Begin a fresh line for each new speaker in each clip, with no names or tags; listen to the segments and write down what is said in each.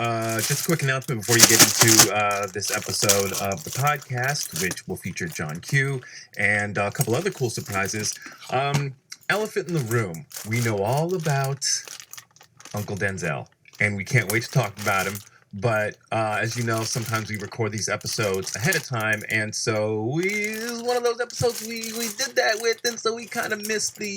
Just a quick announcement before you get into this episode of the podcast, which will feature John Q and a couple other cool surprises. Elephant in the room. We know all about Uncle Denzel, and we can't wait to talk about him. But as you know, sometimes we record these episodes ahead of time, and so this is one of those episodes we did that with, and so we kind of missed not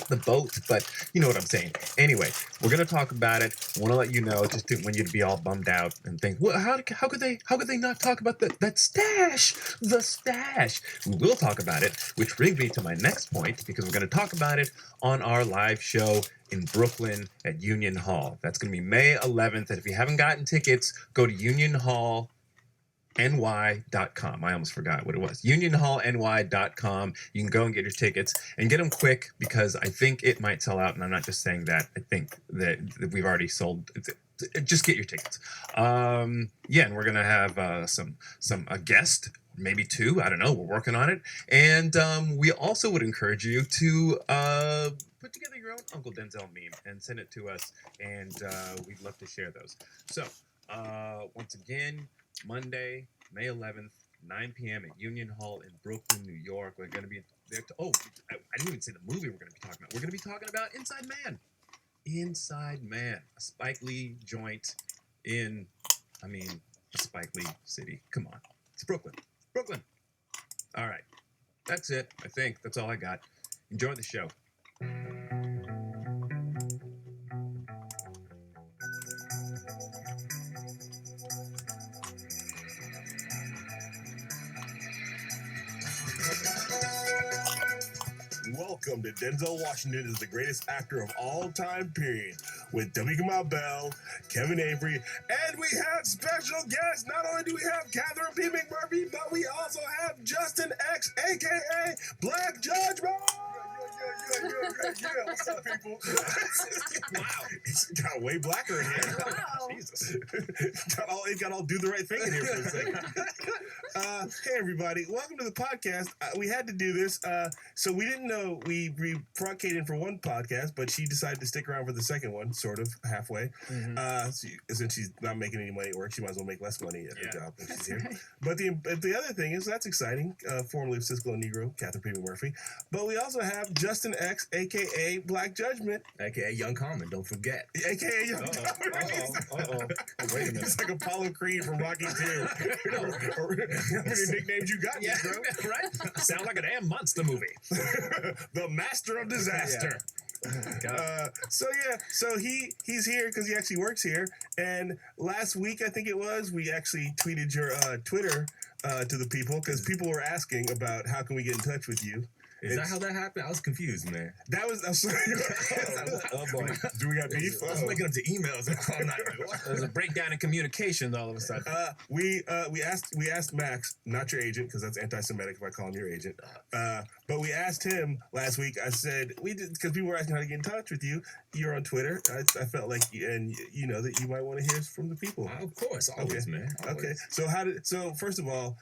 the boat, but you know what I'm saying. Anyway, we're gonna talk about it. Want to let you know, just didn't want you to be all bummed out and think, well, how could they not talk about that stash, the stash? We will talk about it, which brings me to my next point, because we're gonna talk about it on our live show in Brooklyn at Union Hall. That's going to be May 11th. And if you haven't gotten tickets, go to unionhallny.com. I almost forgot what it was. unionhallny.com. You can go and get your tickets and get them quick, because I think it might sell out. And I'm not just saying that. I think that we've already sold. Just get your tickets. And we're going to have a guest, maybe two. I don't know. We're working on it. And we also would encourage you to put together your own Uncle Denzel meme and send it to us, and we'd love to share those. So, once again, Monday, May 11th, 9 p.m. at Union Hall in Brooklyn, New York. We're going to be there. I didn't even say the movie we're going to be talking about. We're going to be talking about Inside Man. Inside Man, a Spike Lee joint in, a Spike Lee city. Come on. It's Brooklyn. Brooklyn. All right. That's it, I think. That's all I got. Enjoy the show.
Welcome to Denzel Washington is the greatest actor of all time, period. With W. Kamau Bell, Kevin Avery, and we have special guests. Not only do we have Catherine P. McMurphy, but we also have Justin X, a.k.a. Black Judgment. Yeah. What's up, people? Wow. It's got way blacker in here.
Wow.
Jesus. It got all do the right thing in here for a second. Hey, everybody. Welcome to the podcast. We had to do this. So we didn't know we brought Kate in for one podcast, but she decided to stick around for the second one, sort of, halfway.
Mm-hmm.
Since she's not making any money at work, she might as well make less money at her job when she's here.
Right.
But the other thing is, that's exciting, formerly of Cisco and Negro, Catherine P. McMurphy. But we also have Justin X, a.k.a. Black Judgment.
A.k.a. Young Common, don't forget.
A.k.a. Young Common.
Wait a minute.
It's like Apollo Creed from Rocky 2. How many nicknames you got,
Yeah,
bro?
right? Sound like a damn monster movie.
The Master of Disaster. So he's here because he actually works here. And last week, I think it was, we actually tweeted your Twitter to the people, because people were asking about how can we get in touch with you.
Is that how that happened? I was confused, man.
I'm sorry.
Oh, boy.
Do we got beef?
I was waking up to emails all night.
There's a breakdown in communication all of a sudden.
We asked Max, not your agent, because that's anti-Semitic if I call him your agent. But we asked him last week. I said because people were asking how to get in touch with you. You're on Twitter. I felt like you know that you might want to hear from the people.
Of course, always,
okay.
man. Always.
Okay. So first of all,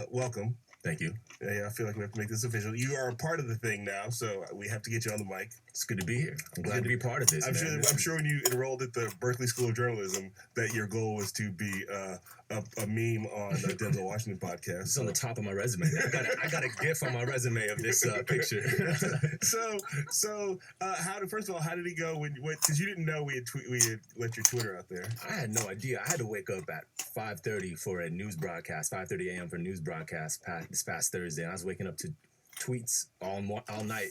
welcome.
Thank you.
Yeah, I feel like we have to make this official. You are a part of the thing now, so we have to get you on the mic.
It's good to be here. I'm glad to be part of this.
I'm sure when you enrolled at the Berkeley School of Journalism that your goal was to be a meme on the Denzel Washington podcast.
It's on the top of my resume. I got a GIF on my resume of this picture.
First of all, how did it go? Because you didn't know we had let your Twitter out there.
I had no idea. I had to wake up at 5:30 for a news broadcast, 5:30 a.m. for a news broadcast this past Thursday. And I was waking up to tweets all night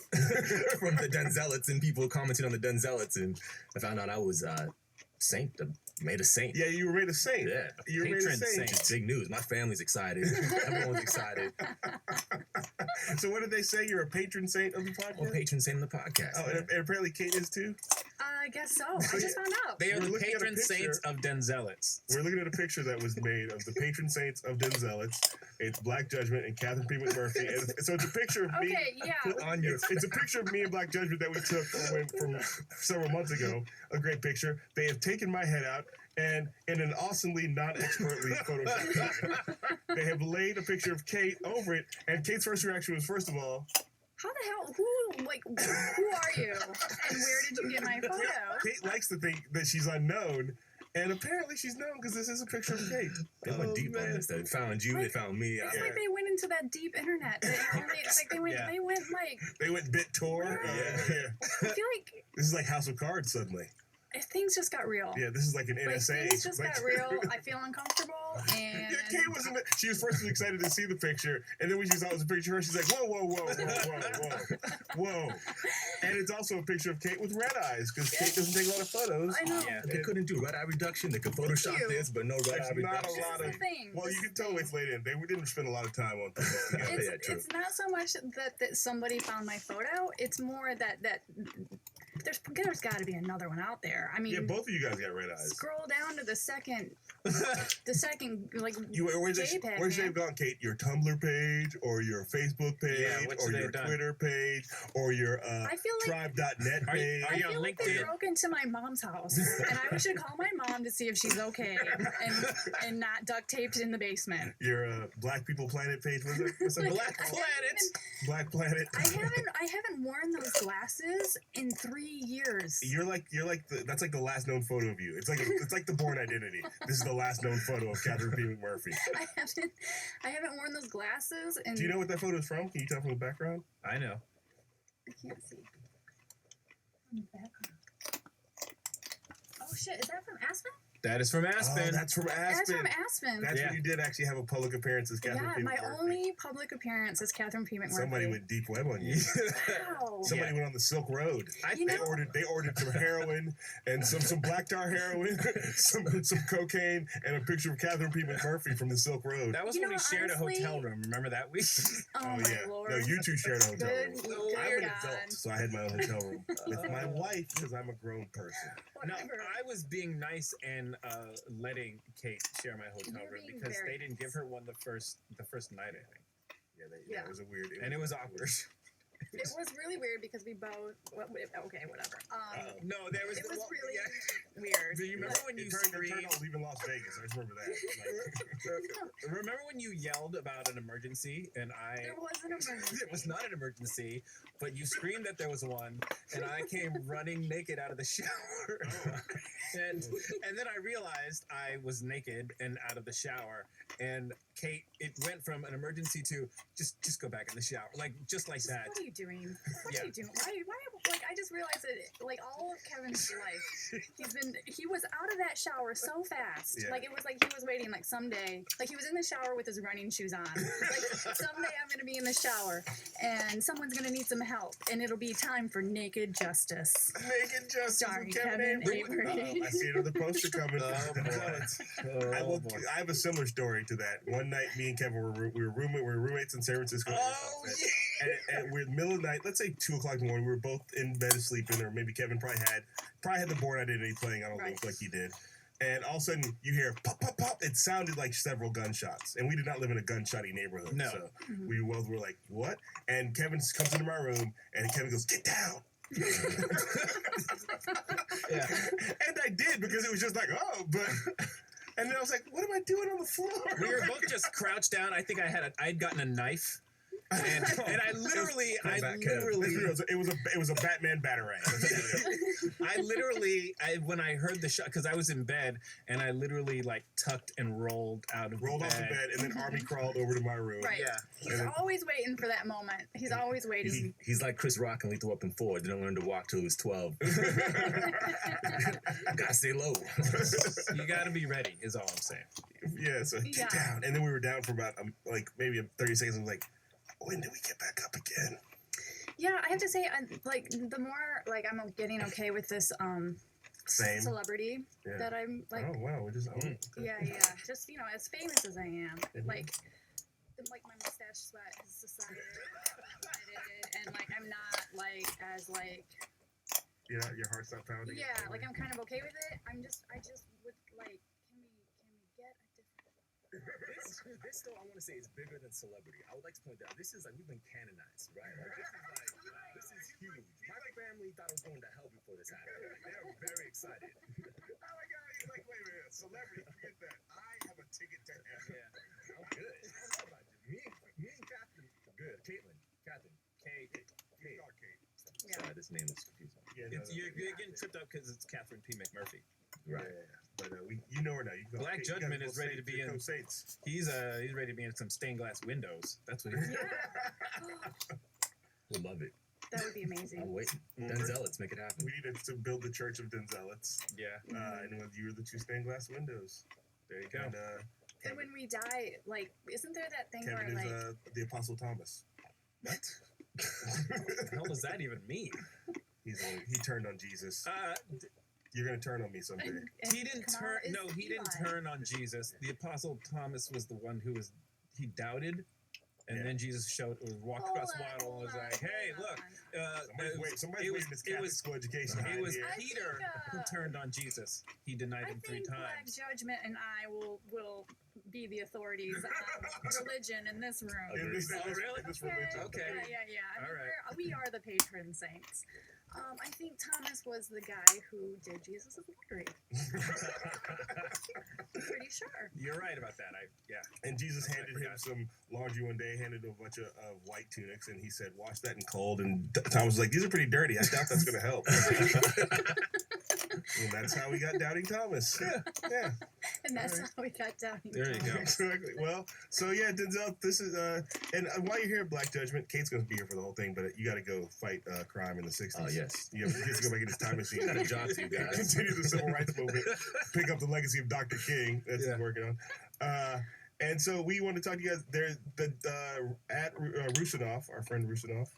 from the Denzelites and people commenting on the Denzelites, and I found out I was made a saint.
Yeah, you were made a saint.
Yeah,
you were made a saint.
It's big news. My family's excited. Everyone's excited.
So what did they say? You're a patron saint of the podcast?
Well, patron saint of the podcast.
Oh, and apparently Kate is too?
I guess so. I just found out.
They are
We're
the
looking at a
patron
picture.
saints of Denzelites.
We're looking at a picture that was made of the patron saints of Denzelites. It's Black Judgment and Catherine P. McMurphy. So it's a picture of me.
Okay, yeah.
Put on your.
It's a picture of me and Black Judgment that we took from several months ago. A great picture. They have taken my head out, and in an awesomely non-expertly photoshopped they have laid a picture of Kate over it, and Kate's first reaction was, first of all,
How the hell? Who are you? And where did you get my photo?
Kate likes to think that she's unknown, And apparently she's known because this is a picture of Kate.
They went deep on this. They found you. They found me.
It's like they went into that deep internet. It's like they went like.
They went BitTor.
Yeah.
I feel like
This is like House of Cards suddenly.
things just got real.
Yeah, this is like an
Like,
NSA.
things just got real. I feel uncomfortable, and
Yeah, Kate was in the, she was first excited to see the picture, and then when she saw it was a picture of her, she's like, whoa, whoa, whoa, whoa, whoa, whoa, whoa. And it's also a picture of Kate with red eyes, because Kate doesn't take a lot of photos.
I know.
Yeah, they couldn't do red eye reduction. They could Photoshop
Cute.
this, but no red
There's
eye
not
reduction.
a lot
This
of.
is the thing.
Well,
This
you
is
can
the
tell
thing.
it's late in. We didn't spend a lot of time on photos together.
It's,
Yeah, true.
it's not so much that somebody found my photo. It's more that there's got to be another one out there. I mean,
Yeah, both of you guys got red eyes.
scroll down to the second like
Where's
JPEG,
they
man.
have gone, Kate? Your Tumblr page, or your Facebook page,
Yeah, what's
or
they
your
done?
Twitter page, or your
I feel like
tribe.net
Are you-
page?
are
I
you
feel
on
like they
LinkedIn?
broke into my mom's house, and I should call my mom to see if she's okay and not duct taped in the basement.
Your Black People Planet page, was it? What's that?
Like,
Black
I haven't
Planet.
even-
Black Planet.
I haven't worn those glasses in 3 years.
That's like the last known photo of you. It's like the Born Identity. This is the last known photo of Catherine P. McMurphy.
I haven't worn those glasses and
Do you know what that photo is from? Can you tell from the background?
I know.
I can't see. On the background. Oh shit, is that from Aspen?
That is from Aspen.
Oh, that's from Aspen.
That's from Aspen.
That's
Yeah.
when you did actually have a public appearance as Catherine
Yeah,
P.
my
McMurphy.
only public appearance is Catherine P. McMurphy.
Somebody went deep web on you.
Wow.
Somebody went on the Silk Road.
You
They
know-
ordered some heroin and some black tar heroin, some cocaine, and a picture of Catherine P. McMurphy from the Silk Road.
That was
You
when
know,
we shared
honestly-
a hotel room. Remember that week?
Oh,
Oh
my
yeah.
lord.
No, you two shared a hotel room.
Good,
Oh,
good
I'm an
God.
adult.
So I had my own hotel room with my wife because I'm a grown person.
No,
Whatever.
I was being nice and letting Kate share my hotel
You're
room
being
because
very
they didn't give her one the first night, I think,
Yeah.
It was a weird.
and it was awkward.
It was really weird because we both. Okay, whatever.
No, there was.
It was really
Yeah.
weird.
Do you remember when you
It turned
screamed?
out leaving Las Vegas. I just remember that.
Remember when you yelled about an emergency and I?
There was an emergency.
It was not an emergency, but you screamed that there was one, and I came running naked out of the shower, and then I realized I was naked and out of the shower, and Kate, it went from an emergency to just go back in the shower, just like that.
What are you doing? What
Yeah.
are you doing? Why? Like, I just realized that, like, all of Kevin's life, he was out of that shower so fast.
Yeah.
Like, it was like he was waiting, like, someday, like, he was in the shower with his running shoes on. Like, someday I'm going to be in the shower, and someone's going to need some help, and it'll be time for Naked Justice.
Naked Justice
Starring
with Kevin
Kevin
Avery.
Avery.
I see another poster coming.
Oh, boy.
I have a similar story to that. One night, me and Kevin we were roommates in San Francisco.
Oh,
And we're in the middle of the night, let's say 2 o'clock in the morning. We were both in bed sleeping, or maybe Kevin probably had the Born Identity playing. I don't
Right.
think like he did. And all of a sudden, you hear pop, pop, pop. It sounded like several gunshots, and we did not live in a gunshotty neighborhood.
No.
So we both were like, "What?" And Kevin comes into my room, and Kevin goes, "Get down."
Yeah.
And I did because it was just like, oh, but. And then I was like, what am I doing on the floor?
We were both just crouched down. I think I'd gotten a knife. And I literally,
it was a Batman batarang.
when I heard the shot, because I was in bed, and I literally like tucked and rolled out of
Rolled
the
off the bed and then army crawled over to my room.
Right.
Yeah.
He's always waiting for that moment. He's always waiting.
He's like Chris Rock in Lethal Weapon 4. Didn't learn to walk till he was 12. Gotta stay low.
You got to be ready, is all I'm saying.
Yeah, so get
Yeah.
down. And then we were down for about maybe 30 seconds. I was like, when do we get back up again?
Yeah, I have to say, like, the more, like, I'm getting okay with this,
Same.
celebrity
Yeah.
that I'm, like,
Oh, wow. We're just,
yeah, just, as famous as I am, like my mustache sweat has subsided, and, like, I'm not, like, as, like,
your heart's not pounding.
yeah, like, I'm kind of okay with it. I just would, like, can we get a different...
This though I want to say is bigger than celebrity. I would like to point out this is like we've been canonized, right? Like, this is huge. My family thought I was going to hell before this happened. Like, they're very excited.
Oh my God! He's like, wait a minute, celebrity, forget that. I have a ticket to heaven.
Yeah, I'm good. I don't know about you. Me and Catherine, good. Catherine, Kate.
Yeah.
Sorry, this name is confusing.
Yeah,
You're getting tripped up because it's Catherine P. McMurphy.
Right.
But You know her now. You can go,
Black
hey, you gotta
Judgment
go
is ready
Saints,
to be
go
in-
Saints.
He's ready to be in some stained glass windows. That's what he's.
We'll love it.
That would be
I'm
amazing.
waiting.
Mhm.
Denzel, let's make it happen.
We need to build the Church of Denzelites.
Yeah.
And when you're the two stained glass windows.
There you go.
And
And when we die, like, isn't there that thing
Kevin
where,
is
like,
the Apostle Thomas.
What the hell does that even mean?
He turned on Jesus.
Uh,
You're gonna turn on me someday.
and
he didn't
Kamala
turn.
is
No, he didn't
Eli.
turn on Jesus. The apostle Thomas was the one who was. He doubted, and
Yeah.
then Jesus walked across the water and was like, "Hey, look."
Somebody's waiting this Catholic school education.
It
behind
was
here.
Peter who turned on Jesus. He denied
I
him 3
think Black
times.
Judgment and I will be the authorities on religion in this room.
In this,
Oh, really?
in this religion.
Okay.
Yeah. I mean,
All right.
we are the patron saints. I think Thomas was the guy who did Jesus' laundry. Pretty sure.
You're right about that. Yeah.
And Jesus
I
handed him
forgot.
some laundry one day, handed him a bunch of white tunics, and he said, "Wash that in cold." And Thomas was like, "These are pretty dirty. I doubt that's going to help." And that's how we got Doubting Thomas. Yeah.
And that's
All right.
how we got down.
There you go.
Exactly. Well, so yeah, Denzel, this is and while you're here at Black Judgment, Kate's gonna be here for the whole thing, but you got to go fight crime in the '60s.
Oh, yes.
You have to go back in this time machine.
Got a job to you guys.
Continue the civil rights movement. Pick up the legacy of Dr. King. That's what he's working on. And so we want to talk to you guys. There's at Rusinov, our friend Rusinov.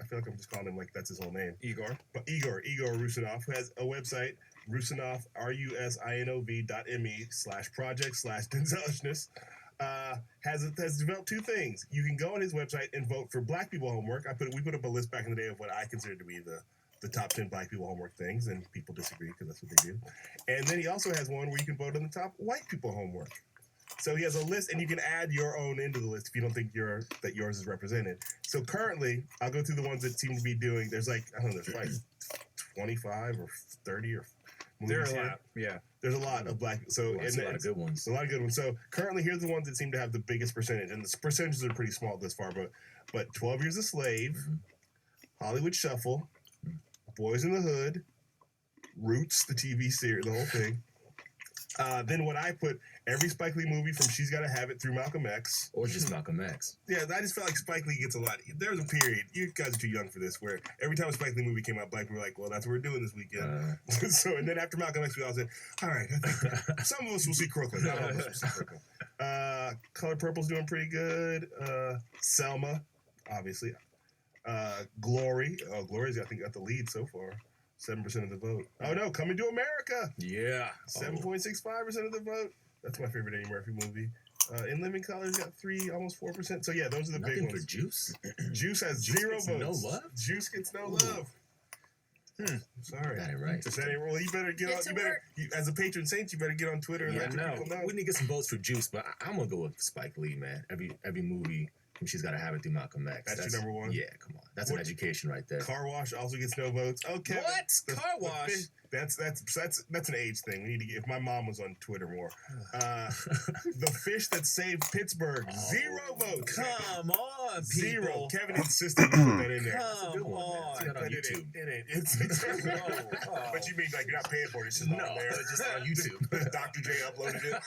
I feel like I'm just calling him like that's his whole name.
Igor.
But Igor Rusinov, who has a website, Rusinov, rusinov.me/project/Denzelishness, has developed 2 things. You can go on his website and vote for Black people homework. We put up a list back in the day of what I consider to be the top 10 Black people homework things, and people disagree because that's what they do. And then he also has one where you can vote on the top white people homework. So he has a list, and you can add your own into the list if you don't think that yours is represented. So currently, I'll go through the ones that seem to be doing. There's like, I don't know, there's like 25 or 30 or
There are
movies
a
here.
lot. Yeah.
There's a lot of Black. So
That's a lot of good ones.
a lot of good ones. So currently, here's the ones that seem to have the biggest percentage, and the percentages are pretty small this far. But 12 Years a Slave, Hollywood Shuffle, Boys in the Hood, Roots, the TV series, the whole thing. Then what I put, every Spike Lee movie from She's Gotta Have It through Malcolm X.
Or just Malcolm X.
Yeah, I just felt like Spike Lee gets a lot. There was a period, you guys are too young for this, where every time a Spike Lee movie came out, Black people were like, well, that's what we're doing this weekend. So, and then after Malcolm X, we all said, all right, I think some of us will see Crooklyn. Not all of us will see Crooklyn. Color Purple's doing pretty good. Selma, obviously. Glory. Oh, Glory's, I think, got the lead so far. 7% of the vote. Oh, no, Coming to America.
Yeah.
7.65% of the vote. That's my favorite Eddie Murphy movie. In Living Color's got 3, almost 4%. So yeah, those are the big
Nothing for
ones.
Juice?
Juice has
Juice
0
gets
votes.
no love?
Juice gets no love. Sorry.
Got it right.
Well, you better get on.
to
You better,
work.
as a patron saint, you better get on Twitter and
Yeah,
let your
no.
people know.
We need to get some votes for Juice, but I'm going to go with Spike Lee, man. Every movie, She's Gotta Have It through Malcolm X.
That's your number one?
Yeah, come on. That's an education right there.
Car Wash also gets no votes. Okay.
What? Car Wash?
That's an age thing. We need to get. If my mom was on Twitter more, the fish that saved Pittsburgh, 0 votes.
Come on,
0.
people.
Kevin insisted we put that in there.
Come on.
See that on
But it
YouTube.
ain't. It ain't. It's
Oh.
But you mean like you're not paying for it? It's just
No,
on there.
it's just on YouTube.
Dr. J uploaded it.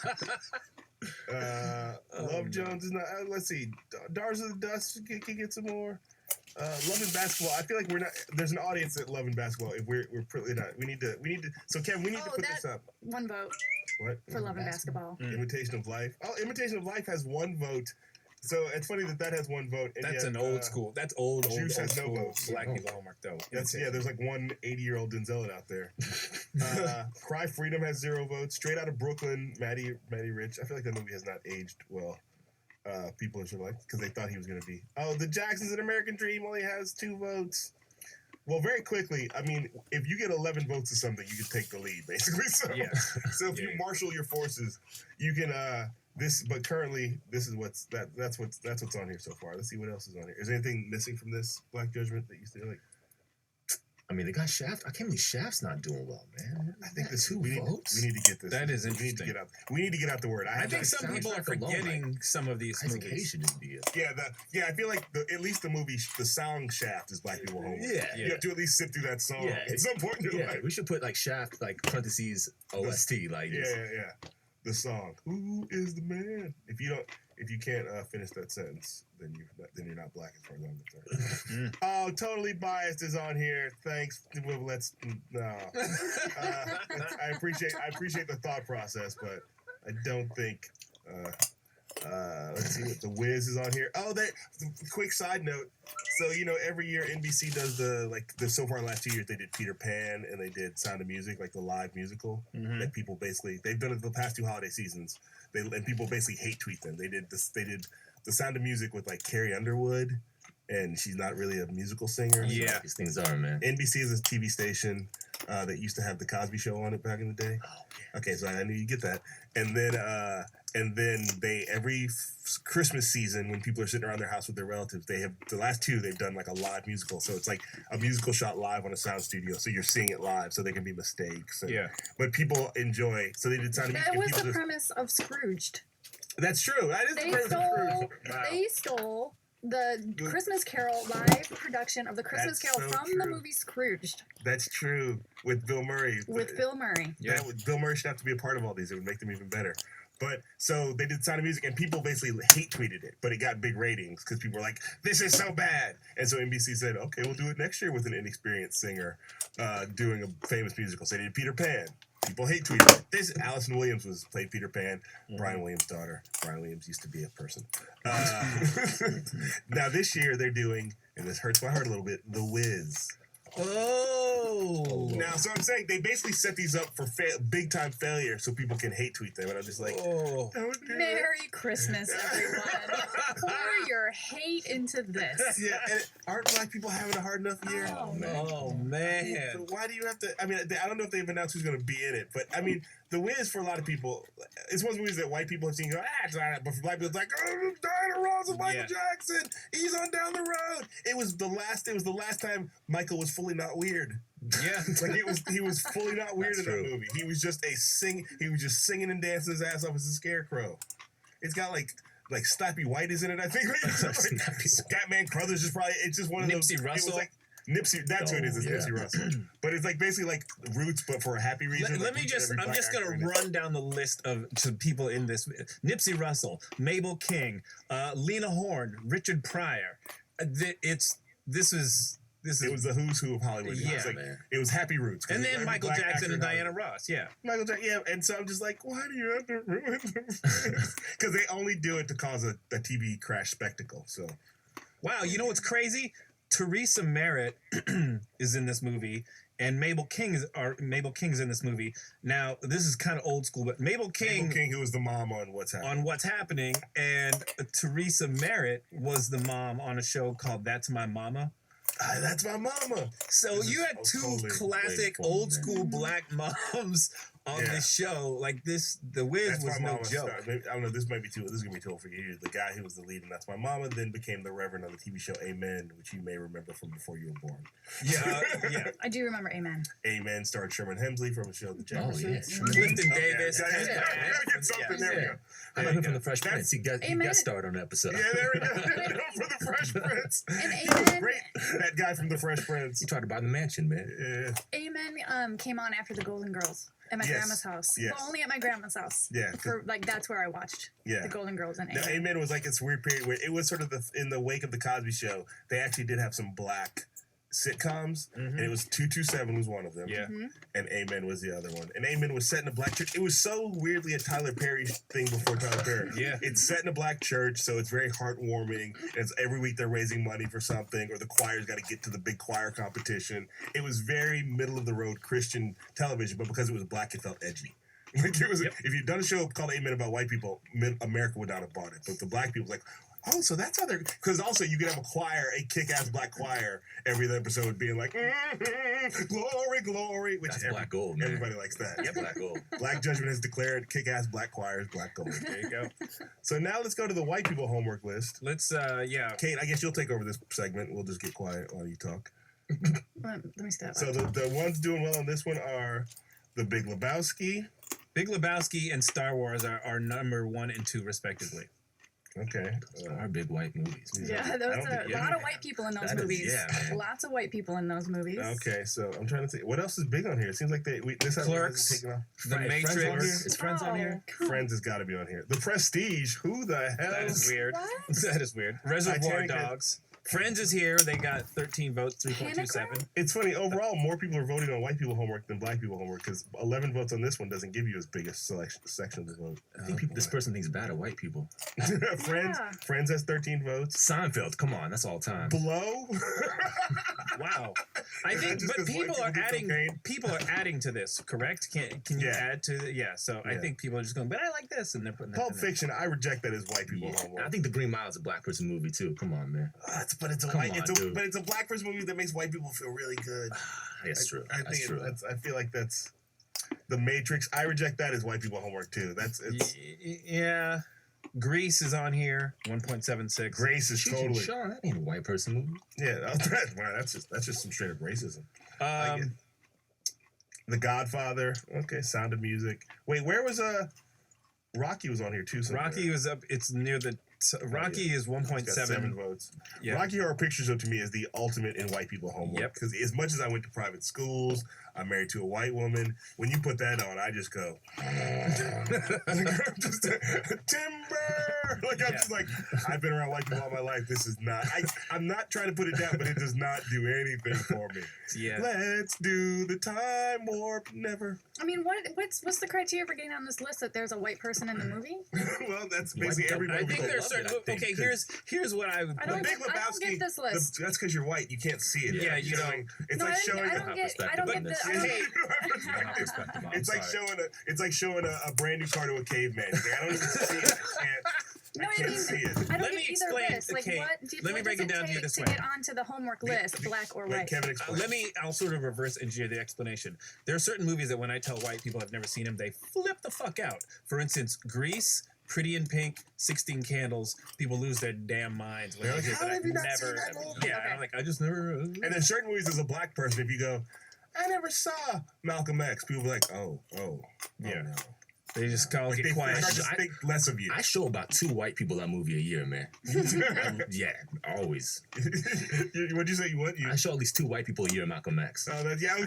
Love Jones is not. Let's see. Dars of the Dust can get some more. Love and Basketball. I feel like we're not. There's an audience at Love and Basketball. If we're pretty not. We need to. So Kevin, we need to put this up.
1 vote
What?
for Love and Basketball.
Imitation of Life. Oh, Imitation of Life has 1 vote. So it's funny that has 1 vote. And
That's
yet,
an old school. That's old
Juice has no
school
votes.
Black people homework, though.
There's like one 80-year-old Denzel out there. Cry Freedom has 0 votes. Straight Out of Brooklyn, Matty Rich. I feel like that movie has not aged well. People are sort of like, because they thought he was going to be. Oh, The Jacksons, An American Dream only has 2 votes. Well, very quickly, I mean, if you get 11 votes to something, you can take the lead, basically. So,
Yeah.
so if you marshal your forces, you can. But currently, this is that's what's on here so far. Let's see what else is on here. Is there anything missing from this Black Judgment that you still like?
I mean, they got Shaft. I can't believe Shaft's not doing well, man.
I think
That's 2
we
votes.
need to get this.
That is
We need to
interesting.
get out. We need to get out the word.
I think some people are
soundtrack alone,
forgetting some of these
Isaac
movies.
Hayes should just be it.
Yeah. I feel like at least the movie, the sound Shaft is Black people homework.
Yeah.
You have to at least sit through that song
Yeah.
at some point in your
Yeah,
life.
we should put like Shaft, like parentheses OST, like
Yeah. the song. Who is the man? If you can't finish that sentence, then you're not black as far as I'm concerned. Oh, totally biased is on here. Thanks. Well, let's no. I appreciate the thought process, but I don't think. Let's see what the Wiz is on here. Oh, quick side note. So every year NBC does so far last 2 years they did Peter Pan and they did Sound of Music, like the live musical that people basically they've done it the past 2 holiday seasons. And people basically hate tweet them. They did the Sound of Music with like Carrie Underwood, and she's not really a musical singer.
Yeah, these things are, man.
NBC is a TV station that used to have the Cosby Show on it back in the day. Oh, yeah. Okay, so I knew you get that. And then they every Christmas season when people are sitting around their house with their relatives, they have the last 2 they've done like a live musical. So it's like a musical shot live on a sound studio. So you're seeing it live, so there can be mistakes. But people enjoy. So they did Sound of Music.
That was the premise of Scrooged.
That's true. That is the premise of Scrooged. Wow.
They stole the Christmas Carol live production of the Christmas Carol from the movie Scrooged.
That's true. With Bill Murray.
Bill Murray.
Yeah, Bill Murray should have to be a part of all these. It would make them even better. But so they did Sound of Music, and people basically hate tweeted it, but it got big ratings because people were like, "This is so bad." And so NBC said, "Okay, we'll do it next year with an inexperienced singer doing a famous musical." So they did Peter Pan. People hate tweeted it. This Allison Williams played Peter Pan, Brian Williams' daughter. Brian Williams used to be a person. Now this year they're doing, and this hurts my heart a little bit, The Wiz.
Oh.
Now, so I'm saying they basically set these up for big time failure so people can hate tweet them. And I'm just like, don't do
Merry Christmas, everyone. Pour your hate into this.
Yeah, and aren't black people having a hard enough year?
Oh,
man.
So why do you have to? I mean, I don't know if they've announced who's going to be in it, but I mean, The Wiz for a lot of people, it's one of the movies that white people have seen. Go, it's not. But for black people, it's like, Diana Ross and Michael Jackson. He's on down the road. It was the last time Michael was fully not weird.
Yeah,
like he was fully not weird in that movie. He was just He was just singing and dancing his ass off as a scarecrow. It's got like Slappy White is in it. I think. Scatman Crothers is probably. It's just one of those.
Nipsey Russell.
Nipsey, that's who it is. It's Nipsey Russell. But it's like basically like Roots, but for a happy reason.
I'm just gonna run down the list of people in this: Nipsey Russell, Mabel King, Lena Horne, Richard Pryor.
It was the who's who of Hollywood.
Yeah,
it was Happy Roots.
And then Michael Jackson and Diana Ross. Yeah,
Michael Jackson. Yeah, and so I'm just like, why do you have to ruin the because they only do it to cause a TV crash spectacle. So,
wow, you know what's crazy? Teresa Merritt is in this movie, and Mabel King is in this movie. Now, this is kind of old school, but Mabel King,
who was the mom on What's Happening,
and Teresa Merritt was the mom on a show called That's My Mama.
That's My Mama.
So you had two classic old school black moms on this show. Like this, The Wiz was no joke.
I don't know. This is gonna be too old for you. The guy who was the lead in That's My Mama then became the Reverend on the TV show Amen, which you may remember from before you were born.
Yeah.
I do remember Amen.
Amen starred Sherman Hemsley from the show The Jeffersons.
Clifton Davis.
There we go.
I know him from The Fresh Prince. He guest starred on the episode.
Yeah, there we go. For The Fresh Prince.
And Amen.
Great. That guy from The Fresh Prince.
He tried to buy the mansion, man.
Yeah.
Amen came on after The Golden Girls. At my grandma's house.
Yes.
Well, only at my grandma's house.
Yeah.
That's where I watched The Golden Girls and Amen.
Now, Amen was like this weird period where it was sort of in the wake of the Cosby Show, they actually did have some black sitcoms, and it was 227 was one of them.
Yeah.
And Amen was the other one. And Amen was set in a black church. It was so weirdly a Tyler Perry thing before Tyler Perry.
Yeah.
It's set in a black church, so it's very heartwarming. It's every week they're raising money for something, or the choir's got to get to the big choir competition. It was very middle of the road Christian television, but because it was black, it felt edgy. Like it was, if you'd done a show called Amen about white people, America would not have bought it. But the black people was like, oh, so that's how they're... Because also you could have a kick-ass black choir every episode being like, glory, glory. Which
that's black gold, man.
Everybody likes that.
Yeah, black gold.
Black Judgment has declared kick-ass black choir is black gold.
There you go.
So now let's go to the white people homework list.
Let's,
Kate, I guess you'll take over this segment. We'll just get quiet while you talk.
Let me see that.
So the ones doing well on this one are The Big Lebowski.
Big Lebowski and Star Wars are number 1 and 2 respectively.
Okay.
Are big white movies.
Yeah, those are a lot of white people in those
That is-
movies.
yeah, man.
Lots of white people in those movies.
Okay, so I'm trying to think. What else is big on here? It seems like this has
Clerks.
taken off.
The
Is Friends
Matrix.
on here? Is Friends on here?
come
Friends has got to be on here. The Prestige. Who the hell?
That is weird.
What?
That is weird. Reservoir
Titanic.
Dogs. Friends is here. They got 13 votes, 3.27.
It's funny. Overall, more people are voting on white people homework than black people homework because 11 votes on this one doesn't give you as big a section of the vote.
I think this person thinks bad of white people.
Friends.
Yeah.
Friends has 13 votes.
Seinfeld, come on, that's all time.
Blow.
Wow. I think,
Just
but
'cause white
people are
do
adding.
cocaine.
People are adding to this, correct? Can you
Yeah.
add to the? Yeah. So I
Yeah.
think people are just going, but I like this, and they're putting that
Pulp
in there.
Fiction. I reject that as white people
Yeah.
homework.
I think The Green Mile is a black person movie too. Come on, man.
But it's a
Come
white.
on,
It's a
dude.
but it's a black person movie that makes white people feel really good.
That's true.
I
That's
think
true.
I feel like that's The Matrix. I reject that as white people homework too.
Yeah. Grease is on here, 1.76.
Grace is totally.
Sean, that ain't a white person movie.
Yeah, wow, that's just some straight up racism. I get-
Um,
The Godfather. Okay, Sound of Music. Wait, where was Rocky was on here too. somewhere.
Rocky was up. It's near the. Rocky is
It's got
1.7.
7 votes.
Yeah.
Rocky Horror Picture Show to me is the ultimate in white people homework.
Yep.
Because as much as I went to private schools, I'm married to a white woman. When you put that on, I just go, just, timber. Like I'm just like, I've been around white people all my life. This is not. I'm not trying to put it down, but it does not do anything for me.
Yeah.
Let's do the time warp. Never.
I mean, what's the criteria for getting on this list that there's a white person in the movie?
Well, that's
White
basically
people-
every
I
movie.
think
people
there's
love
certain.
it, I think,
Okay, here's what I would.
I
The
don't
Big
get- I don't
Lebowski.
get this list.
That's because you're white. You can't see it.
Yeah, you don't.
It's
No,
like
I don't-
showing.
I don't get. I don't get the. I don't
Hey,
get,
You don't have perspective, I'm
It's like
sorry.
showing a brand new car to a caveman. He's like, I don't even see it.
No,
I
I
can't
mean,
see it.
I don't
Let
get
me
either
explain,
list. Like,
okay,
what?
let me
what
break
does
it down to you
take
this
to
way.
get onto the homework list, black or
Let
white.
Kevin explain.
I'll sort of reverse engineer the explanation. There are certain movies that when I tell white people I've never seen them, they flip the fuck out. For instance, Grease, Pretty in Pink, 16 Candles. People lose their damn minds when
They're
they
like,
hear
"How
that
have you
I've
not seen
never.
that movie?"
Yeah,
Okay.
I'm like, I just never.
And in certain movies, as a black person, if you go, I never saw Malcolm X, people be like,
Yeah.
no.
They just call
Like
it
they
quiet.
start to think less of you.
I show about 2 white people that movie a year, man. Yeah, always.
What'd you say? You
I show at least 2 white people a year Malcolm X.
Oh, that's funny. Oh,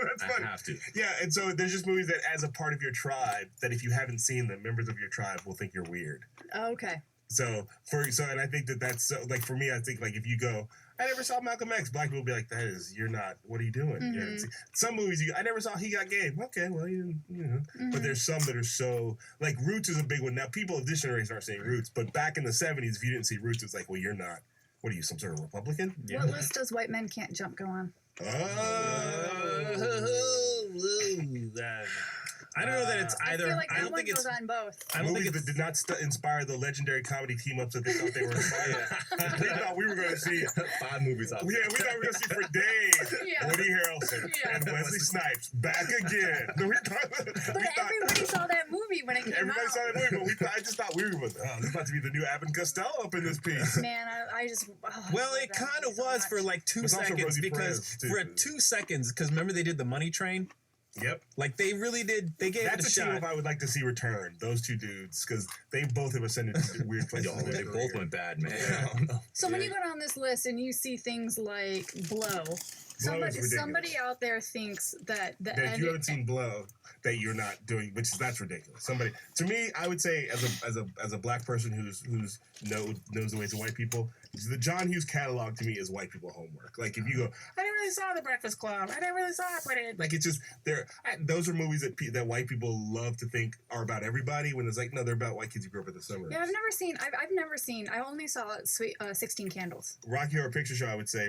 that's
I
funny.
have to.
Yeah, and so there's just movies that, as a part of your tribe, that if you haven't seen them, members of your tribe will think you're weird.
Okay.
And I think that's so, like for me, I think like if you go, I never saw Malcolm X, black people will be like, you're not. What are you doing? You haven't seen- Some movies, I never saw He Got Game. Okay, well you know. But there's some that are so like Roots is a big one. Now people of this generation aren't saying Roots, but back in the '70s, if you didn't see Roots, it's like, well, you're not. What are you, some sort of Republican?
Yeah.
What list does White Men Can't Jump go on?
I don't know that it's either.
I feel like
I
that
don't
one
think it's.
goes on both.
I don't think
Movies
it's.
that did not inspire the legendary comedy team ups that they thought they were inspired. They thought we were going to see.
5 movies out.
Yeah, we thought we were going to see for days.
Yeah.
Woody Harrelson
Yeah.
and Wesley Snipes back again. We thought,
But everybody saw that movie when it came
everybody
out.
saw that movie, but I just thought we were this is about to be the new Abbott and Costello up in this piece.
Man, I just. Oh,
Well,
I
it
love that
kind
movie
of
so
was
much.
for like 2
It's also
seconds
Rosie
because
Perez, too.
for 2 seconds because remember they did the Money Train.
Yep.
Like they really did. They gave
That's
it
a
a
team
shot.
I would like to see return. Those two dudes, because they both have ascended to weird places.
Yo,
in their
they
career.
both went bad, man.
Yeah.
I don't know.
So when you go down this list and you see things like Blow,
ridiculous.
somebody out there thinks that the
That if
end.
you haven't seen Blow, that you're not doing, that's ridiculous. Somebody, to me, I would say as a black person who's knows the ways of white people, the John Hughes catalog to me is white people homework. Like if you go, I never really saw The Breakfast Club, I never really saw it, like it's just those are movies that white people love to think are about everybody when it's like no, they're about white kids who grew up in the suburbs.
Yeah, I've never seen. I only saw 16 Candles.
Rocky Horror Picture Show, I would say,